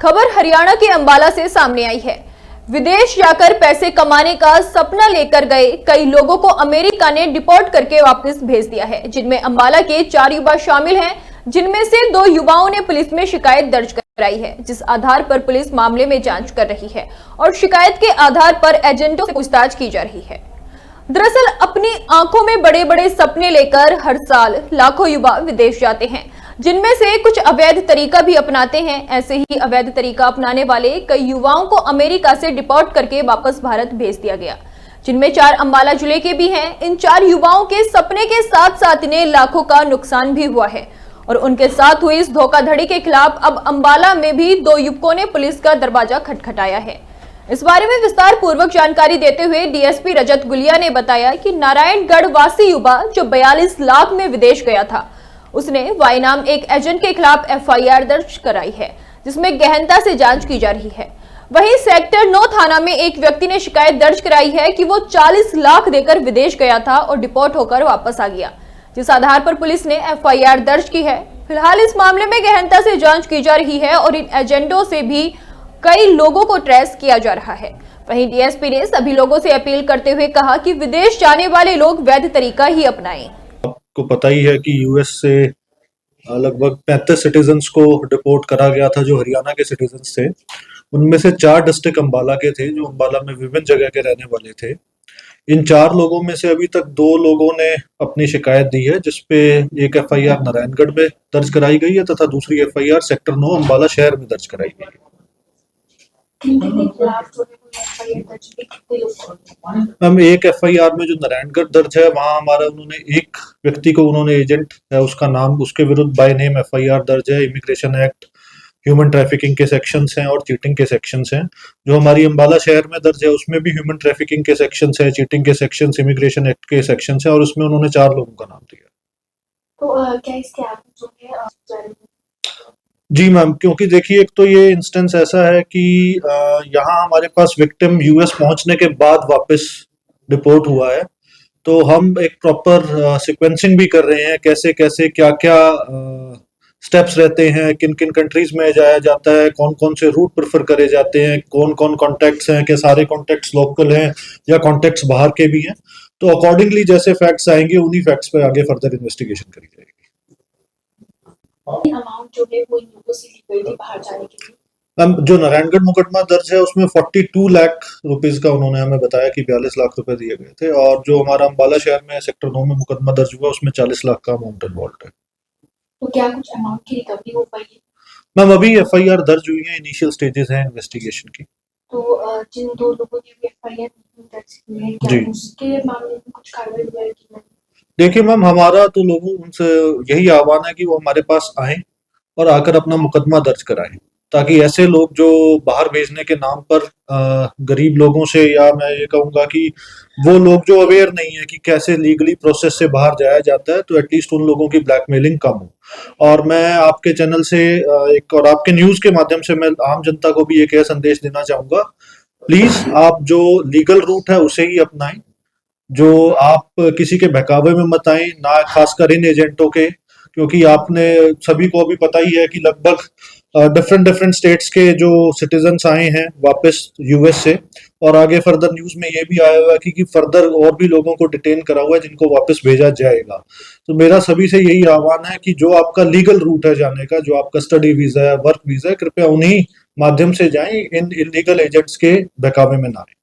खबर हरियाणा के अंबाला से सामने आई है। विदेश जाकर पैसे कमाने का सपना लेकर गए कई लोगों को अमेरिका ने डिपोर्ट करके वापस भेज दिया है, जिनमें अंबाला के 4 युवा शामिल हैं, जिनमें से 2 युवाओं ने पुलिस में शिकायत दर्ज कराई है, जिस आधार पर पुलिस मामले में जांच कर रही है और शिकायत के आधार पर एजेंटों से पूछताछ की जा रही है। दरअसल अपनी आंखों में बड़े बड़े सपने लेकर हर साल लाखों युवा विदेश जाते हैं, जिनमें से कुछ अवैध तरीका भी अपनाते हैं। ऐसे ही अवैध तरीका अपनाने वाले कई युवाओं को अमेरिका से डिपोर्ट करके वापस भारत भेज दिया गया, जिनमें 4 अंबाला जिले के भी हैं। इन 4 युवाओं के सपने के साथ साथ इन्हें लाखों का नुकसान भी हुआ है और उनके साथ हुई इस धोखाधड़ी के खिलाफ अब अंबाला में भी 2 युवकों ने पुलिस का दरवाजा खटखटाया है। इस बारे में विस्तार पूर्वक जानकारी देते हुए डीएसपी रजत गुलिया ने बताया कि नारायणगढ़ वासी युवा जो 42 लाख में विदेश गया था, उसने वाई नाम एक एजेंट के खिलाफ एफआईआर दर्ज कराई है, जिसमें गहनता से जांच की जा रही है। वहीं सेक्टर 9 थाना में एक व्यक्ति ने शिकायत दर्ज कराई है कि वो 40 लाख देकर विदेश गया था और डिपोर्ट होकर वापस आ गया, जिस आधार पर पुलिस ने एफआईआर दर्ज की है। फिलहाल इस मामले में गहनता से जांच की जा रही है और इन एजेंटों से भी कई लोगों को ट्रेस किया जा रहा है। वहीं डीएसपी ने सभी लोगों से अपील करते हुए कहा कि विदेश जाने वाले लोग वैध तरीका ही अपनाएं। आपको पता ही है कि यूएस से लगभग 35 सिटीजन्स को डिपोर्ट करा गया था, जो हरियाणा के सिटीजन्स थे। उनमें से 4 डिस्ट्रिक्ट अंबाला के थे, जो अंबाला में विभिन्न जगह के रहने वाले थे। इन 4 लोगों में से अभी तक 2 लोगों ने अपनी शिकायत दी है, जिसपे एक एफआईआर नारायणगढ़ में दर्ज कराई गई है तथा दूसरी एफआईआर सेक्टर 9 अंबाला शहर में दर्ज कराई गई है। हम एक एफआईआर में जो नारायणगढ़ दर्ज है, वहां हमारा उन्होंने एक व्यक्ति को उन्होंने एजेंट है उसका नाम, उसके विरुद्ध बाय नेम एफआईआर दर्ज है। इमिग्रेशन एक्ट, ह्यूमन ट्रैफिकिंग के सेक्शंस हैं और चीटिंग के सेक्शंस हैं। जो हमारी अंबाला शहर में दर्ज है उसमें भी ह्यूमन ट्रैफिकिंग के सेक्शंस है, चीटिंग के सेक्शंस, इमिग्रेशन एक्ट के सेक्शंस है और उसमें उन्होंने 4 लोगों का नाम दिया। तो क्या इसके आगे जो है जी मैम, क्योंकि देखिए एक तो ये इंस्टेंस ऐसा है कि यहाँ हमारे पास विक्टिम यूएस पहुंचने के बाद वापस डिपोर्ट हुआ है, तो हम एक प्रॉपर सीक्वेंसिंग भी कर रहे हैं, कैसे कैसे क्या क्या स्टेप्स रहते हैं, किन किन कंट्रीज में जाया जाता है, कौन कौन से रूट प्रेफर करे जाते हैं, कौन कौन कॉन्टैक्ट्स हैं, कि सारे कॉन्टैक्ट्स लोकल हैं या कॉन्टैक्ट्स बाहर के भी हैं। तो अकॉर्डिंगली जैसे फैक्ट्स आएंगे उन्हीं फैक्ट्स पे आगे फर्दर इन्वेस्टिगेशन करी जाएगी। अमाउंट जो है वो इन लोगों से ली गई थी बाहर जाने के लिए। जो नारायणगढ़ मुकदमा दर्ज है उसमें 42 लाख रुपीस का उन्होंने हमें बताया कि 42 लाख रुपए दिए गए थे, और जो हमारा अंबाला शहर में सेक्टर 9 में मुकदमा दर्ज हुआ उसमें 40 लाख का अमाउंट इन्वॉल्व है। तो क्या कुछ अमाउंट की रिकवरी हो पाई? मैम अभी एफआईआर दर्ज हुई है, इनिशियल स्टेजेस हैं इन्वेस्टिगेशन की। तो जिन 2 लोगों ने एफआईआर दर्ज की है, क्या उसके मामले में कुछ कार्रवाई हुई है? देखिए मैम, हमारा तो लोगों उनसे यही आह्वान है कि वो हमारे पास आएं और आकर अपना मुकदमा दर्ज कराएं, ताकि ऐसे लोग जो बाहर भेजने के नाम पर गरीब लोगों से, या मैं ये कहूँगा कि वो लोग जो अवेयर नहीं है कि कैसे लीगली प्रोसेस से बाहर जाया जाता है, तो एटलीस्ट उन लोगों की ब्लैकमेलिंग कम हो। और मैं आपके चैनल से एक और आपके न्यूज़ के माध्यम से मैं आम जनता को भी एक यह संदेश देना चाहूँगा, प्लीज़ आप जो लीगल रूट है उसे ही अपनाएं, जो आप किसी के बहकावे में मत आए, ना खासकर इन एजेंटों के, क्योंकि आपने सभी को अभी पता ही है कि लगभग डिफरेंट स्टेट्स के जो सिटीजन्स आए हैं वापस यूएस से, और आगे फर्दर न्यूज में ये भी आया हुआ है कि फर्दर और भी लोगों को डिटेन करा हुआ है जिनको वापस भेजा जाएगा। तो मेरा सभी से यही आह्वान है कि जो आपका लीगल रूट है जाने का, जो आपका स्टडी वीजा है, वर्क वीजा है, कृपया उन्हीं माध्यम से जाएं, इन इलीगल एजेंट्स के बहकावे में ना आए।